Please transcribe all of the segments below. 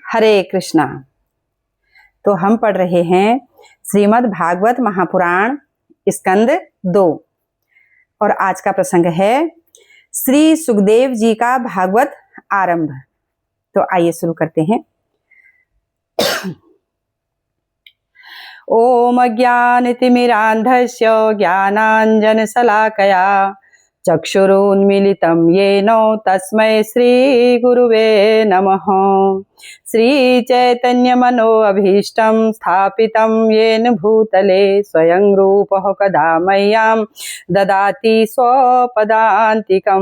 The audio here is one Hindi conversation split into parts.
हरे कृष्णा। तो हम पढ़ रहे हैं श्रीमद् भागवत महापुराण स्कंद 2 और आज का प्रसंग है श्री सुखदेव जी का भागवत आरंभ। तो आइए शुरू करते हैं। ओम अज्ञानतिमिरान्धस्य ज्ञानाञ्जनशलाकया चक्षुरुन्मीलितं येन तस्मै श्रीगुरुवे नमः। श्रीचैतन्यमनोऽभीष्टं स्थापितं येन भूतले स्वयं रूपः कदा मह्यं ददाति स्वपदान्तिकम्।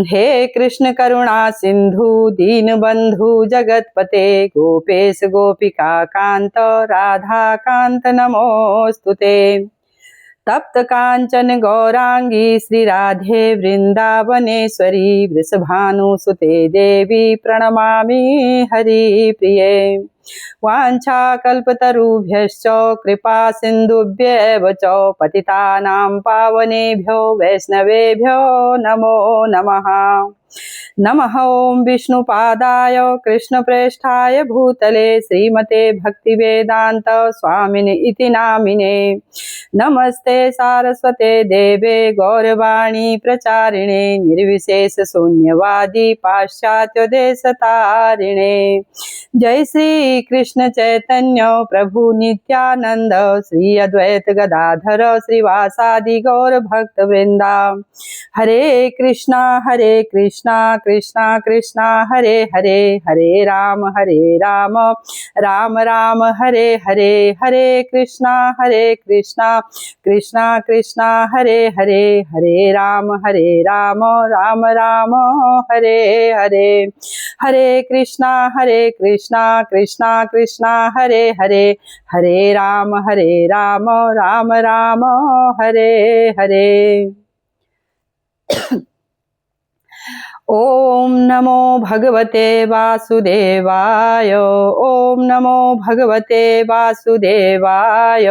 हे कृष्ण करुणा सिंधु दीनबंधु जगतपते गोपेश गोपिका कांत राधा कांत नमोस्तुते। तप्त कांचन गौरांगी श्री राधे वृंदावनेश्वरी वृषभानुसुते देवी प्रणमामि हरिप्रिये। वाञ्छाकल्पतरुभ्यश्च कृपा सिन्धुभ्येव च पतितानां पावनेभ्यो वैष्णवेभ्यो नमो नमः। नमः ओं विष्णुपादाय कृष्णप्रेष्ठाय भूतले श्रीमते भक्तिवेदांत स्वामिने इति नामिने। नमस्ते सारस्वते देवे गौरवाणी प्रचारिणे निर्विशेष शून्यवादी पाश्चात्य देशतारिणे। जय श्री कृष्ण चैतन्य प्रभु नित्यानंद श्री अद्वैत गदाधर श्रीवासादि गौर भक्त वृंदा। हरे कृष्णा कृष्णा कृष्णा हरे हरे, हरे राम राम राम हरे हरे, हरे कृष्णा कृष्णा कृष्णा हरे हरे, हरे राम राम राम हरे हरे, हरे कृष्णा कृष्णा कृष्णा हरे हरे, हरे राम राम राम हरे हरे। ओम नमो भगवते वासुदेवाय, ओम नमो भगवते वासुदेवाय,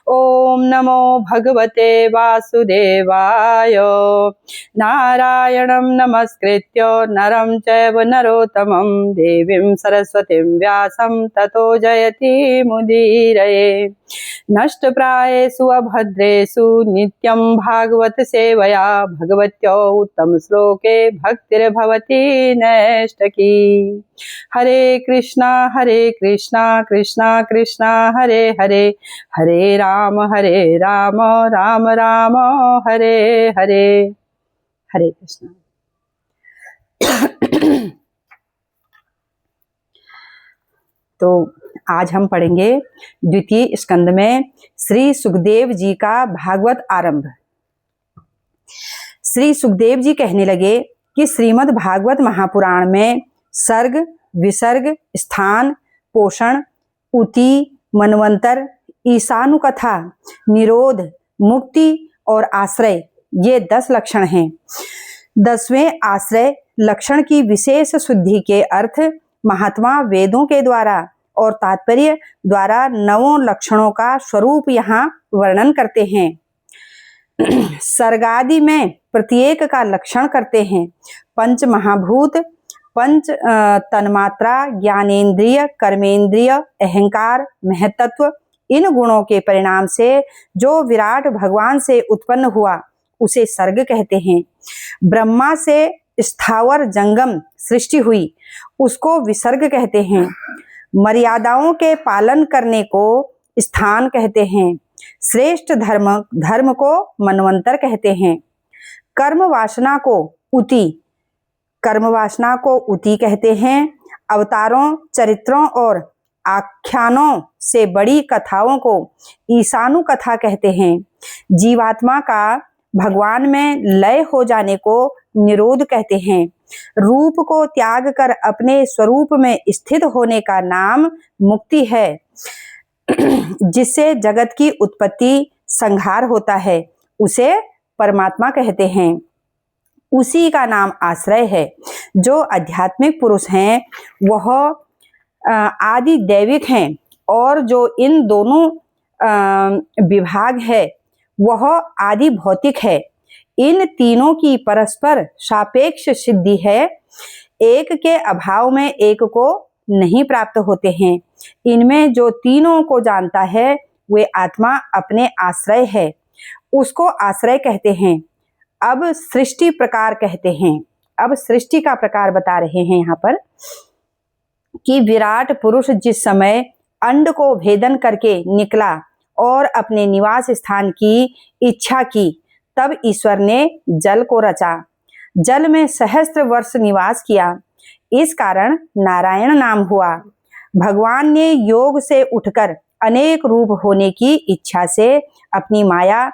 ओम नमो भगवते वासुदेवाय। नारायणं नमस्कृत्य नरं चैव नरोत्तमं देवीं सरस्वतीं व्यासं ततो जयति मुदीरये। नष्टप्रायेषु अभद्रेषु नित्यं भागवत सेवया भगवत्यो उत्तम श्लोके भक्तिर्भवति नैष्टकी। हरे कृष्णा कृष्णा कृष्णा हरे हरे, हरे राम राम राम हरे हरे, हरे कृष्णा। तो आज हम पढ़ेंगे द्वितीय स्कंद में श्री सुखदेव जी का भागवत आरंभ। श्री सुखदेव जी कहने लगे कि श्रीमद् भागवत महापुराण में सर्ग, विसर्ग, स्थान, पोषण, उति, मनवंतर, ईशानुकथा, निरोध, मुक्ति और आश्रय ये 10 लक्षण हैं। 10वें आश्रय लक्षण की विशेष शुद्धि के अर्थ महात्मा वेदों के द्वारा और तात्पर्य द्वारा 9 लक्षणों का स्वरूप यहाँ वर्णन करते हैं। सर्गादि में प्रत्येक का लक्षण करते हैं। पंच महाभूत, पंच तन्मात्रा, ज्ञानेन्द्रिय, कर्मेंद्रिय, अहंकार, महतत्व, इन गुणों के परिणाम से जो विराट भगवान से उत्पन्न हुआ उसे सर्ग कहते हैं। ब्रह्मा से स्थावर जंगम सृष्टि हुई उसको विसर्ग कहते हैं। मर्यादाओं के पालन करने को स्थान कहते हैं। श्रेष्ठ धर्म को मनवंतर कहते हैं। कर्म वासना को उति कहते हैं। अवतारों, चरित्रों और आख्यानों से बड़ी कथाओं को ईशानु कथा कहते हैं। जीवात्मा का भगवान में लय हो जाने को निरोध कहते हैं। रूप को त्याग कर अपने स्वरूप में स्थित होने का नाम मुक्ति है। जिससे जगत की उत्पत्ति संहार होता है उसे परमात्मा कहते हैं। उसी का नाम आश्रय है। जो आध्यात्मिक पुरुष हैं वह आदि दैविक हैं और जो इन दोनों विभाग है वह आदि भौतिक है। इन तीनों की परस्पर सापेक्ष सिद्धि है। एक के अभाव में एक को नहीं प्राप्त होते हैं। इनमें जो तीनों को जानता है वे आत्मा अपने आश्रय है, उसको आश्रय कहते हैं। अब सृष्टि प्रकार कहते हैं। अब सृष्टि का प्रकार बता रहे हैं यहाँ पर कि विराट पुरुष जिस समय अंड को भेदन करके निकला और अपने निवास स्थान की इच्छा की, तब ईश्वर ने जल को रचा। जल में सहस्त्र वर्ष निवास किया, इस कारण नारायण नाम हुआ। भगवान ने योग से उठकर अनेक रूप होने की इच्छा से अपनी माया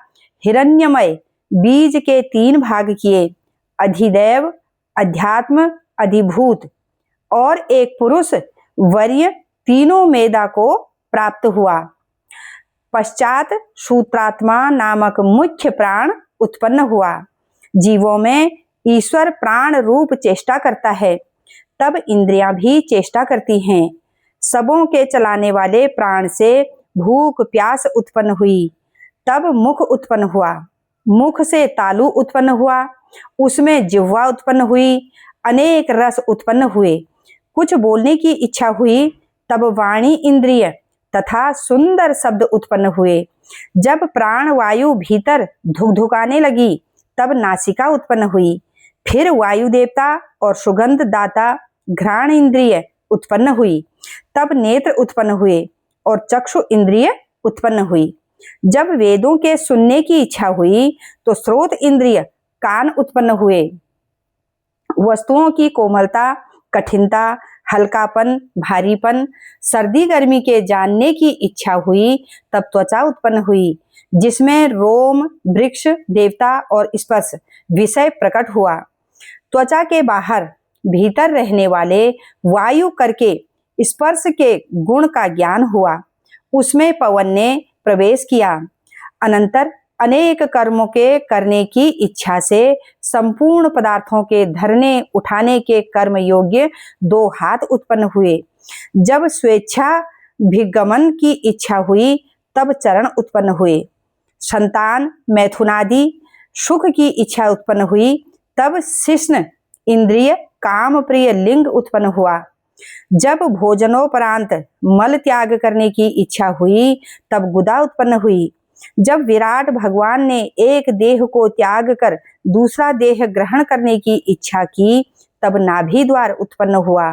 हिरण्यमय बीज के 3 भाग किए, अधिदैव, अध्यात्म, अधिभूत, और एक पुरुष वर्य, तीनों मेदा को प्राप्त हुआ। पश्चात सूत्रात्मा नामक मुख्य प्राण उत्पन्न हुआ। जीवों में ईश्वर प्राण रूप चेष्टा करता है, तब इंद्रियां भी चेष्टा करती हैं। सबों के चलाने वाले प्राण से भूख प्यास उत्पन्न हुई, तब मुख उत्पन्न हुआ। मुख से तालु उत्पन्न हुआ, उसमें जिह्वा उत्पन्न हुई, अनेक रस उत्पन्न हुए। कुछ बोलने की इच्छा हुई, तब वाणी इंद्रिय तथा सुंदर शब्द उत्पन्न हुए। जब प्राण वायु भीतर धुकधुकाने लगी, तब नासिका उत्पन्न हुई। फिर वायु देवता और सुगंध दाता घ्राण इंद्रिय उत्पन्न हुई। तब नेत्र उत्पन्न हुए और चक्षु इंद्रिय उत्पन्न हुई। जब वेदों के सुनने की इच्छा हुई, तो श्रोत इंद्रिय कान उत्पन्न हुए। वस्तुओं की कोमलता, कठिनता, हल्कापन, भारीपन, सर्दी गर्मी के जानने की इच्छा हुई, तब त्वचा उत्पन्न हुई, जिसमें रोम, वृक्ष, देवता और स्पर्श विषय प्रकट हुआ। त्वचा के बाहर भीतर रहने वाले वायु करके स्पर्श के गुण का ज्ञान हुआ, उसमें पवन ने प्रवेश किया। अनंतर अनेक कर्मों के करने की इच्छा से संपूर्ण पदार्थों के धरने उठाने के कर्म योग्य 2 हाथ उत्पन्न हुए। जब स्वेच्छा भिगमन की इच्छा हुई, तब चरण उत्पन्न हुए। संतान, मैथुनादि सुख की इच्छा उत्पन्न हुई, तब शिश्न इंद्रिय काम प्रिय लिंग उत्पन्न हुआ। जब भोजनोपरांत मल त्याग करने की इच्छा हुई, तब गुदा उत्पन्न हुई। जब विराट भगवान ने एक देह को त्याग कर दूसरा देह ग्रहण करने की इच्छा की, तब नाभि द्वार उत्पन्न हुआ।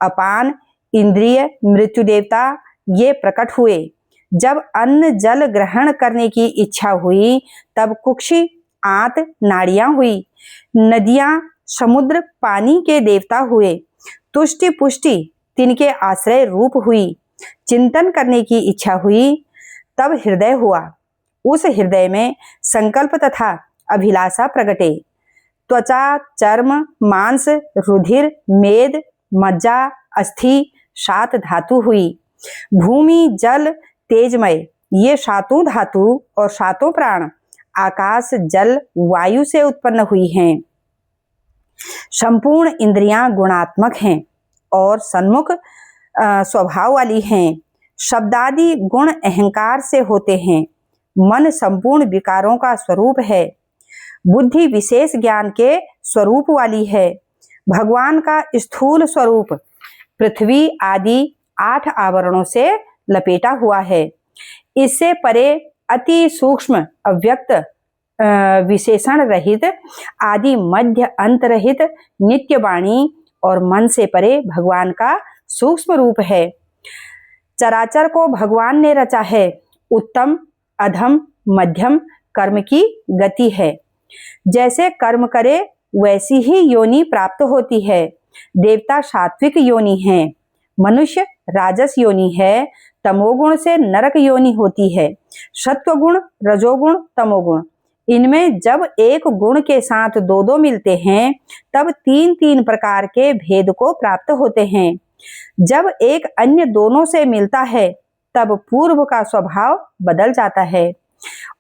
अपान, इंद्रिय, मृत्यु देवता ये प्रकट हुए। जब अन्न जल ग्रहण करने की इच्छा हुई, तब कुक्षी, आंत, नाड़ियां हुई। नदियां, समुद्र पानी के देवता हुए। तुष्टि पुष्टि तिनके आश्रय रूप हुई। चिंतन करने की इच्छा हुई, तब हृदय हुआ। उस हृदय में संकल्प तथा अभिलाषा प्रगटे। त्वचा, चर्म, मांस, रुधिर, मेद, मज्जा, अस्थि 7 धातु हुई। भूमि, जल, तेजमय ये 7 धातु और 7 प्राण आकाश, जल, वायु से उत्पन्न हुई हैं। संपूर्ण इंद्रियां गुणात्मक हैं और सन्मुख स्वभाव वाली हैं। शब्दादि गुण अहंकार से होते हैं। मन संपूर्ण विकारों का स्वरूप है। बुद्धि विशेष ज्ञान के स्वरूप वाली है। भगवान का स्थूल स्वरूप पृथ्वी आदि 8 आवरणों से लपेटा हुआ है। इससे परे अति सूक्ष्म अव्यक्त विशेषण रहित आदि मध्य अंत रहित नित्य वाणी और मन से परे भगवान का सूक्ष्म रूप है। चराचर को भगवान ने रचा है। उत्तम, अधम, मध्यम कर्म की गति है। जैसे कर्म करे वैसी ही योनि प्राप्त होती है। देवता सात्विक योनि है, मनुष्य राजस योनि है, तमोगुण से नरक योनि होती है। सत्वगुण, रजोगुण, तमोगुण इनमें जब एक गुण के साथ 2 मिलते हैं, तब 3 प्रकार के भेद को प्राप्त होते हैं। जब एक अन्य दोनों से मिलता है, तब पूर्व का स्वभाव बदल जाता है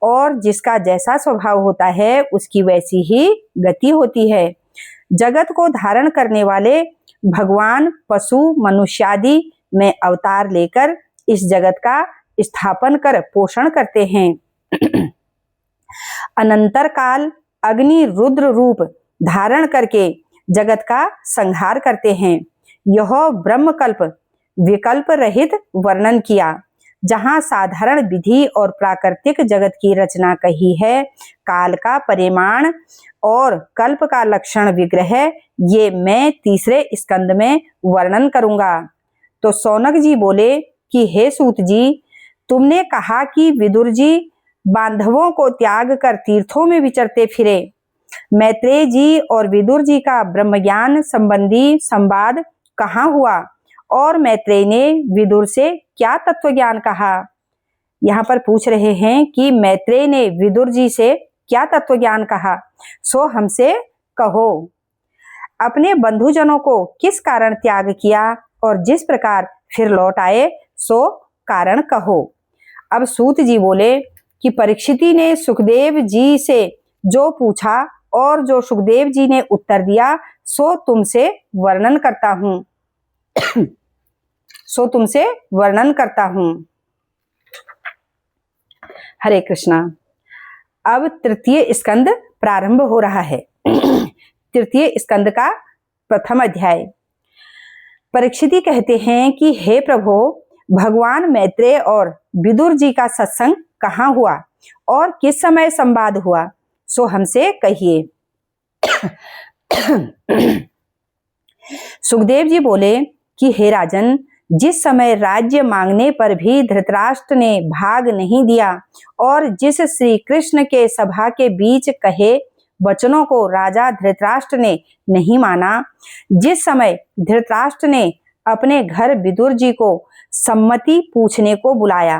और जिसका जैसा स्वभाव होता है उसकी वैसी ही गति होती है। जगत को धारण करने वाले भगवान पशु मनुष्यादि में अवतार लेकर इस जगत का स्थापन कर पोषण करते हैं। अनंतर काल अग्नि रुद्र रूप धारण करके जगत का संहार करते हैं। यह ब्रह्मकल्प विकल्प रहित वर्णन किया। जहाँ साधारण विधि और प्राकृतिक जगत की रचना कही है, काल का परिमाण और कल्प का लक्षण विग्रह, ये मैं तीसरे स्कंद में वर्णन करूंगा। तो शौनक जी बोले कि हे सूत जी, तुमने कहा कि विदुर जी बांधवों को त्याग कर तीर्थों में विचरते फिरे। मैत्रेय जी और विदुर जी का ब्रह्मज्ञान संबंधी संवाद कहाँ हुआ और मैत्रेय ने विदुर से क्या तत्व ज्ञान कहा? यहाँ पर पूछ रहे हैं कि मैत्रेय ने विदुर जी से क्या तत्व ज्ञान कहा, सो हमसे कहो। अपने बंधुजनों को किस कारण त्याग किया और जिस प्रकार फिर लौट आए, सो कारण कहो। अब सूत जी बोले कि परीक्षिति ने सुखदेव जी से जो पूछा और जो सुखदेव जी ने उत्तर दिया, सो तुमसे वर्णन करता हूं हरे कृष्णा। अब तृतीय स्कंद प्रारंभ हो रहा है। तृतीय स्कंद का प्रथम अध्याय। परीक्षिति कहते हैं कि हे प्रभु, भगवान मैत्रेय और विदुर जी का सत्संग कहाँ हुआ और किस समय संवाद हुआ, सो हमसे कहिए। सुखदेव जी बोले कि हे राजन, जिस समय राज्य मांगने पर भी धृतराष्ट्र ने भाग नहीं दिया और जिस श्री कृष्ण के सभा के बीच कहे वचनों को राजा धृतराष्ट्र ने नहीं माना, जिस समय धृतराष्ट्र ने अपने घर विदुर जी को सम्मति पूछने को बुलाया,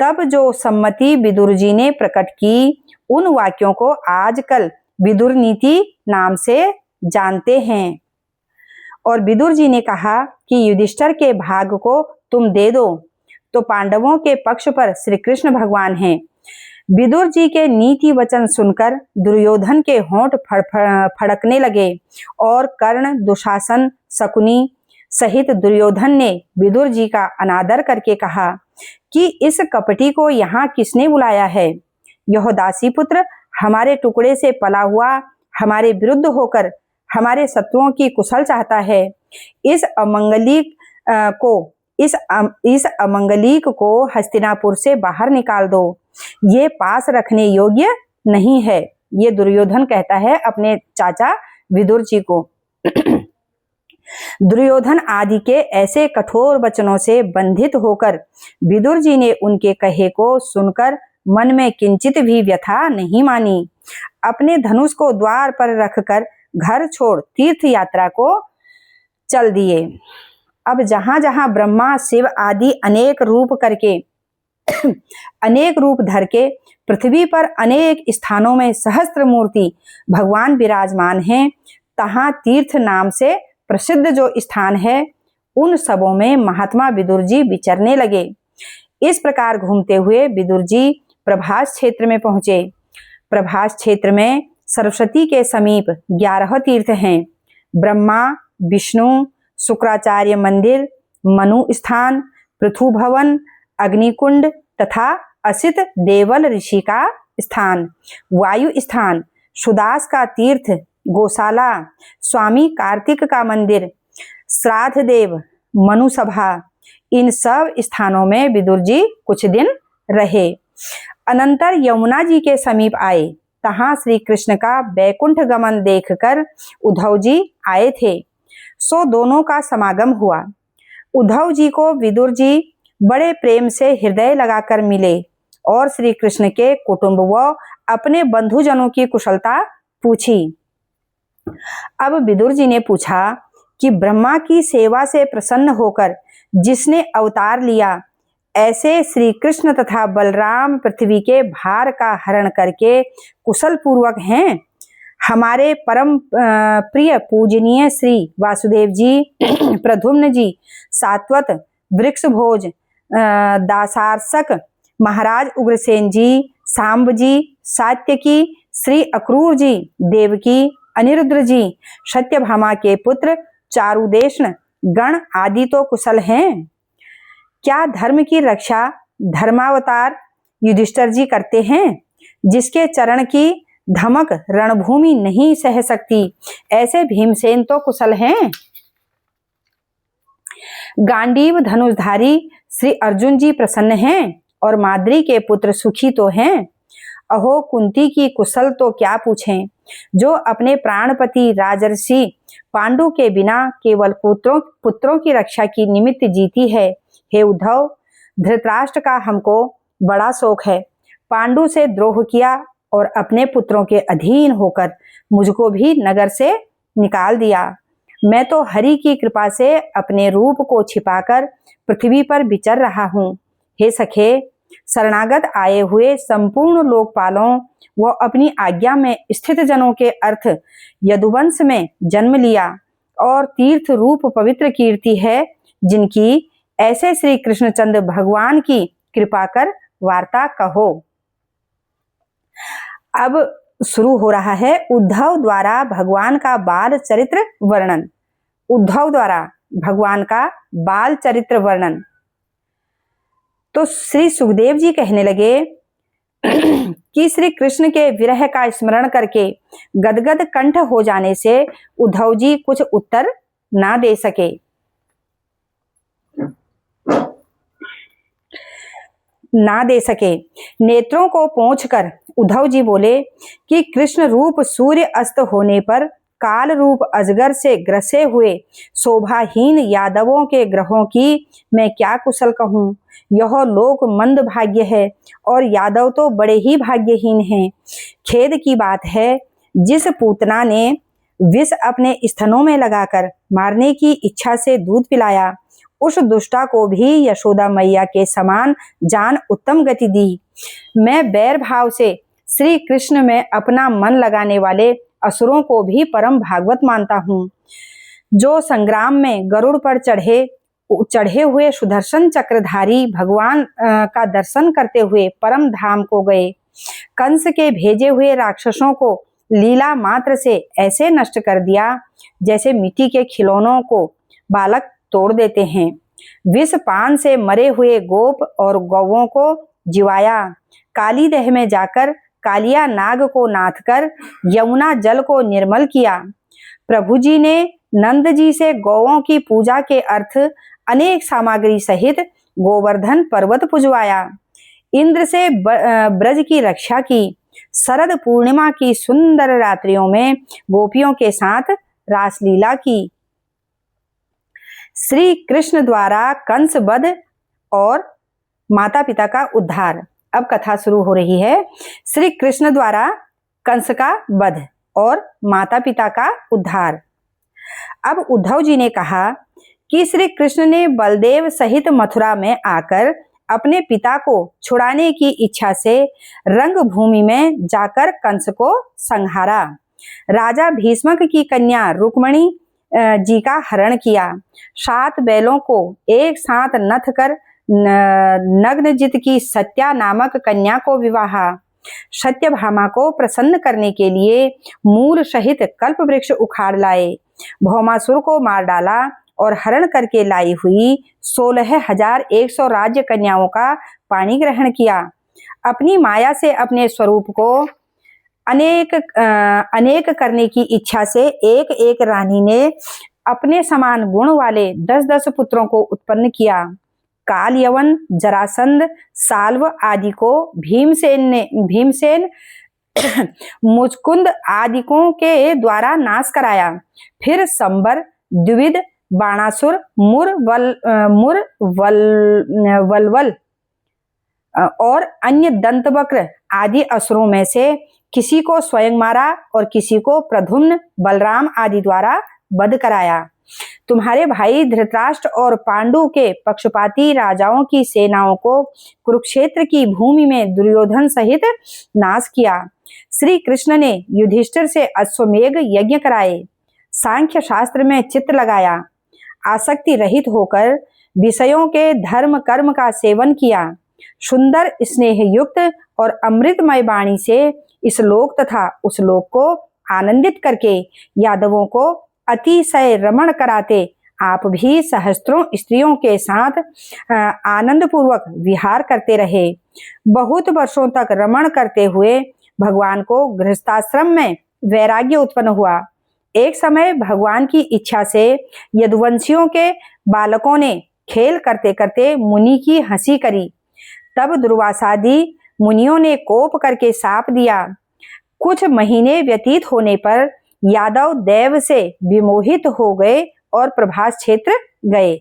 तब जो सम्मति विदुर जी ने प्रकट की, उन वाक्यों को आजकल विदुर नीति नाम से जानते हैं। और विदुर जी ने कहा कि युधिष्ठिर के भाग को तुम दे दो, तो पांडवों के पक्ष पर श्री कृष्ण भगवान हैं। विदुर जी के नीति वचन सुनकर दुर्योधन के होंठ फड़कने लगे और कर्ण, दुशासन, शकुनी सहित दुर्योधन ने विदुर जी का अनादर करके कहा कि इस कपटी को यहाँ किसने बुलाया है? यह दासी पुत्र हमारे टुकड़े से पला हुआ हमारे विरुद्ध होकर हमारे शत्रुओं की कुशल चाहता है। इस अमंगलिक को हस्तिनापुर से बाहर निकाल दो, ये पास रखने योग्य नहीं है। ये दुर्योधन कहता है अपने चाचा विदुर जी को। दुर्योधन आदि के ऐसे कठोर वचनों से बंधित होकर विदुर जी ने उनके कहे को सुनकर मन में किंचित भी व्यथा नहीं मानी। अपने धनुष को द्वार पर रखकर घर छोड़ तीर्थ यात्रा को चल दिए। अब जहां जहां ब्रह्मा, शिव आदि अनेक रूप धर के पृथ्वी पर अनेक स्थानों में सहस्त्र मूर्ति भगवान विराजमान हैं, तहां तीर्थ नाम से प्रसिद्ध जो स्थान है, उन सबों में महात्मा विदुर जी विचरने लगे। इस प्रकार घूमते हुए विदुर जी प्रभास क्षेत्र में पहुंचे। प्रभास क्षेत्र में सरस्वती के समीप 11 तीर्थ हैं। ब्रह्मा, विष्णु, शुक्राचार्य मंदिर, मनु स्थान, पृथु भवन, अग्निकुंड तथा असित देवल ऋषि का स्थान, वायु स्थान, सुदास का तीर्थ, गौशाला, स्वामी कार्तिक का मंदिर, श्राद्ध देव, मनु सभा, इन सब स्थानों में विदुर जी कुछ दिन रहे। अनंतर यमुना जी के समीप आए। तहां श्री कृष्ण का वैकुंठ गमन देखकर उद्धव जी आए थे, सो दोनों का समागम हुआ। उद्धव जी को विदुर जी बड़े प्रेम से हृदय लगाकर मिले और श्री कृष्ण के कुटुंब व अपने बंधुजनों की कुशलता पूछी। अब विदुर जी ने पूछा कि ब्रह्मा की सेवा से प्रसन्न होकर जिसने अवतार लिया, ऐसे श्री कृष्ण तथा बलराम पृथ्वी के भार का हरण करके कुशल पूर्वक हैं। हमारे परम प्रिय पूजनीय श्री वासुदेव जी, प्रद्युम्न जी, सात्वत, वृक्षभोज, दासार्षक, महाराज उग्रसेन जी, सांब जी, सात्यकी, श्री अक्रूर जी, देवकी, अनिरुद्ध जी, सत्यभामा के पुत्र चारुदेशन गण आदि तो कुशल हैं। क्या धर्म की रक्षा धर्मावतार युधिष्ठिर जी करते हैं, जिसके चरण की धमक रणभूमि नहीं सह सकती, ऐसे भीमसेन तो कुशल हैं। गांडीव धनुषधारी श्री अर्जुन जी प्रसन्न हैं और माद्री के पुत्र सुखी तो हैं। अहो कुंती की कुशल तो क्या पूछें, जो अपने प्राणपति राजर्षि पांडु के बिना केवल पुत्रों की रक्षा की निमित्त जीती है। हे उद्धव, धृतराष्ट्र का हमको बड़ा शोक है। पांडु से द्रोह किया और अपने पुत्रों के अधीन होकर मुझको भी नगर से निकाल दिया। मैं तो हरि की कृपा से अपने रूप को छिपाकर पृथ्वी पर विचर रहा हूँ। हे सखे, शरणागत आए हुए संपूर्ण लोकपालों व अपनी आज्ञा में स्थित जनों के अर्थ यदुवंश में जन्म लिया और तीर्थ रूप पवित्र कीर्ति है, जिनकी ऐसे श्री कृष्णचंद्र भगवान की कृपा कर वार्ता कहो। अब शुरू हो रहा है उद्धव द्वारा भगवान का बाल चरित्र वर्णन। उद्धव द्वारा भगवान का बाल चरित्र वर्णन। तो श्री सुखदेव जी कहने लगे कि श्री कृष्ण के विरह का स्मरण करके गदगद कंठ हो जाने से उद्धव जी कुछ उत्तर ना दे सके। नेत्रों को पोंछकर उद्धव जी बोले कि कृष्ण रूप सूर्य अस्त होने पर काल रूप अजगर से ग्रसे हुए शोभाहीन यादवों के ग्रहों की मैं क्या कुशल कहूँ। यह लोक मंद भाग्य है और यादव तो बड़े ही भाग्यहीन हैं। खेद की बात है, जिस पूतना ने विष अपने स्तनों में लगाकर मारने की इच्छा से दूध पिलाया, उस दुष्टा को भी यशोदा मैया के समान जान उत्तम गति दी। मैं बैर भाव से श्री कृष्ण में अपना मन लगाने वाले असुरों को भी परम भागवत मानता हूँ। जो संग्राम में गरुड़ पर चढ़े हुए सुदर्शन चक्रधारी भगवान का दर्शन करते हुए परम धाम को गए, कंस के भेजे हुए राक्षसों को लीला मात्र से ऐसे नष्ट कर दिया जैसे मिट्टी के खिलौनों को बालक तोड़ देते हैं। विष पान से मरे हुए गोप और गौओं को जिवाया, काली दह में जाकर कालिया नाग को नाथ कर यमुना जल को निर्मल किया। प्रभु जी ने नंद जी से गौओं की पूजा के अर्थ अनेक सामग्री सहित गोवर्धन पर्वत पुजवाया। इंद्र से ब्रज की रक्षा की। शरद पूर्णिमा की सुंदर रात्रियों में गोपियों के साथ रासलीला की। श्री कृष्ण द्वारा कंस वध और माता पिता का उद्धार। अब कथा शुरू हो रही है। श्री कृष्ण द्वारा कंस का वध और माता पिता का उद्धार। अब उद्धव जी ने कहा कि श्री कृष्ण ने बलदेव सहित मथुरा में आकर अपने पिता को छुड़ाने की इच्छा से रंगभूमि में जाकर कंस को संहारा। राजा भीष्मक की कन्या रुक्मणी जी का हरण किया। 7 बैलों को एक साथ नथ कर नग्नजित की सत्या नामक कन्या को विवाह। सत्यभामा को प्रसन्न करने के लिए मूल सहित कल्प वृक्ष उखाड़ लाए। भौमासुर को मार डाला और हरण करके लाई हुई 16,100 राज्य कन्याओं का पानी ग्रहण किया। अपनी माया से अपने स्वरूप को अनेक करने की इच्छा से एक एक रानी ने अपने समान गुण वाले 10-10 पुत्रों को उत्पन्न किया। काल यवन, जरासंध, साल्व आदि को भीमसेन मुचकुंद आदिकों के द्वारा नाश कराया। फिर संबर, द्विविद, बाणासुर, वलवल और अन्य दंतवक्र आदि असुरों में से किसी को स्वयं मारा और किसी को प्रद्युम्न, बलराम आदि द्वारा वध कराया। तुम्हारे भाई धृतराष्ट्र और पांडु के पक्षपाती राजाओं की सेनाओं को कुरुक्षेत्र की भूमि में दुर्योधन सहित नाश किया। श्री कृष्ण ने युधिष्ठिर से अश्वमेघ यज्ञ कराए। सांख्य शास्त्र में चित्त लगाया। आसक्ति रहित होकर विषयों के धर्म कर्म का सेवन किया। सुंदर स्नेह युक्त और अमृतमय वाणी से इस लोक तथा उस लोक को आनंदित करके यादवों को अतिशय रमण कराते आप भी सहस्त्रों स्त्रियों के साथ आनंद पूर्वक विहार करते रहे। बहुत वर्षों तक रमण करते हुए भगवान को गृहस्थाश्रम में वैराग्य उत्पन्न हुआ। एक समय भगवान की इच्छा से यदुवंशियों के बालकों ने खेल करते करते मुनि की हंसी करी। तब दुर्वासादि मुनियों ने कोप करके शाप दिया। कुछ महीने व्यतीत होने पर यादव देव से विमोहित हो गए और प्रभास क्षेत्र गए।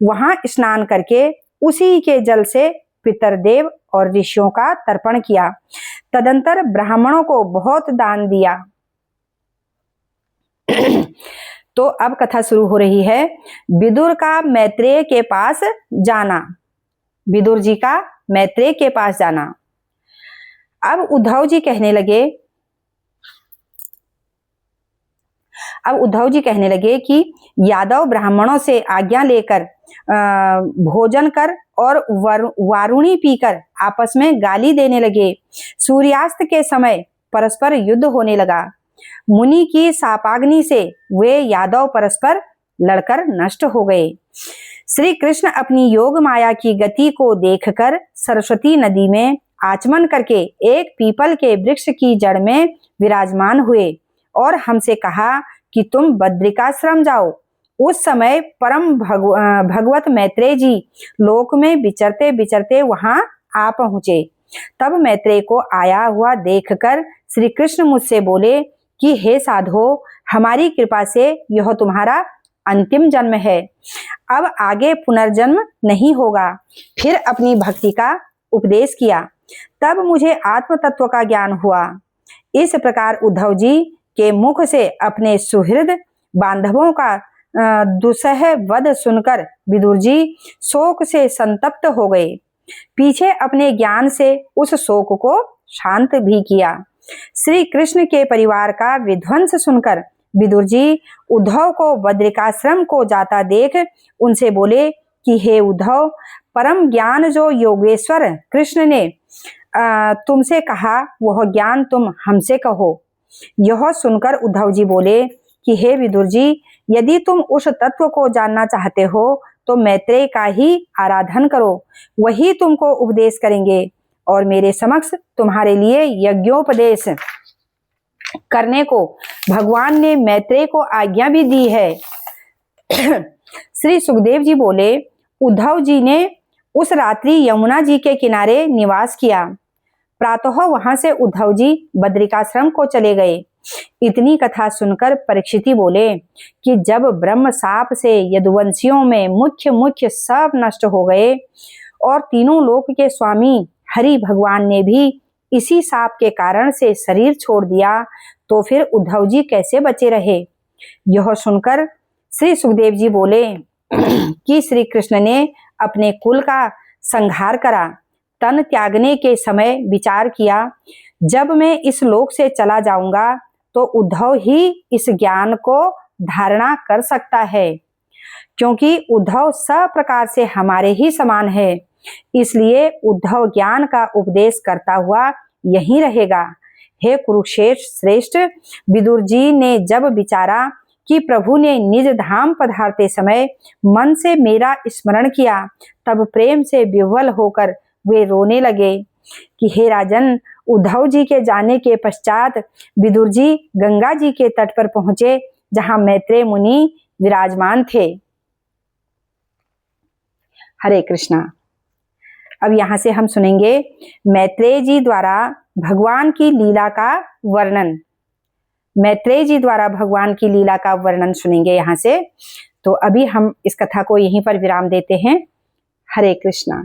वहां स्नान करके उसी के जल से पितरदेव और ऋषियों का तर्पण किया। तदंतर ब्राह्मणों को बहुत दान दिया। तो अब कथा शुरू हो रही है। विदुर का मैत्रेय के पास जाना। विदुर जी का मैत्रेय के पास जाना। अब उद्धव जी कहने लगे कि यादव ब्राह्मणों से आज्ञा लेकर भोजन कर और वारुणी पीकर आपस में गाली देने लगे। सूर्यास्त के समय परस्पर युद्ध होने लगा। मुनि की शापाग्नि से वे यादव परस्पर लड़कर नष्ट हो गए। श्री कृष्ण अपनी योग माया की गति को देखकर सरस्वती नदी में आचमन करके एक पीपल के वृक्ष की जड़ में विराजमान हुए और हमसे कहा कि तुम बद्रिकाश्रम जाओ। उस समय परम भगवत मैत्रेय जी लोक में विचरते विचरते वहां आ पहुंचे। तब मैत्रेय को आया हुआ देखकर श्री कृष्ण मुझसे बोले कि हे साधो, हमारी कृपा से यह तुम्हारा अंतिम जन्म है। अब आगे पुनर्जन्म नहीं होगा। फिर अपनी भक्ति का उपदेश किया। तब मुझे आत्म तत्व का ज्ञान हुआ। इस प्रकार उद्धव जी के मुख से अपने सुहृद बांधवों का दुसह वध सुनकर विदुर जी शोक से संतप्त हो गए। पीछे अपने ज्ञान से उस शोक को शांत भी किया। श्री कृष्ण के परिवार का विध्वंस सुनकर विदुर जी उद्धव को बद्रिकाश्रम को जाता देख उनसे बोले कि हे उद्धव, परम ज्ञान जो योगेश्वर कृष्ण ने तुमसे कहा वह ज्ञान तुम हमसे कहो। यह सुनकर उद्धव जी बोले कि हे विदुर जी, यदि तुम उस तत्व को जानना चाहते हो तो मैत्रेय का ही आराधन करो। वही तुमको उपदेश करेंगे और मेरे समक्ष तुम्हारे लिए यज्ञोपदेश करने को भगवान ने मैत्रेय को आज्ञा भी दी है। श्री सुखदेव जी बोले, उद्धव जी ने उस रात्रि यमुना जी के किनारे निवास किया। प्रातः वहां से उद्धव जी बद्रिकाश्रम को चले गए। इतनी कथा सुनकर परीक्षिति बोले कि जब ब्रह्म शाप से यदुवंशियों में मुख्य सब नष्ट हो गए और तीनों लोक के स्वामी हरि भगवान ने भी इसी शाप के कारण से शरीर छोड़ दिया, तो फिर उद्धव जी कैसे बचे रहे। यह सुनकर श्री सुखदेव जी बोले कि श्री कृष्ण ने अपने कुल का संहार करा। तन त्यागने के समय विचार किया, जब मैं इस लोक से चला जाऊंगा तो उद्धव ही इस ज्ञान को धारणा कर सकता है, क्योंकि उद्धव सब प्रकार से हमारे ही समान है। इसलिए उद्धव ज्ञान का उपदेश करता हुआ यहीं रहेगा। हे कुरुक्षेत्र श्रेष्ठ, विदुर जी ने जब विचारा कि प्रभु ने निज धाम पधारते समय मन से मेरा स्मरण किया, तब प्रेम से विह्वल होकर वे रोने लगे कि हे राजन, उद्धव जी के जाने के पश्चात विदुर जी गंगा जी के तट पर पहुंचे, जहां मैत्रेय मुनि विराजमान थे। हरे कृष्णा। अब यहाँ से हम सुनेंगे मैत्रेय जी द्वारा भगवान की लीला का वर्णन। मैत्रेय जी द्वारा भगवान की लीला का वर्णन सुनेंगे यहाँ से। तो अभी हम इस कथा को यहीं पर विराम देते हैं। हरे कृष्णा।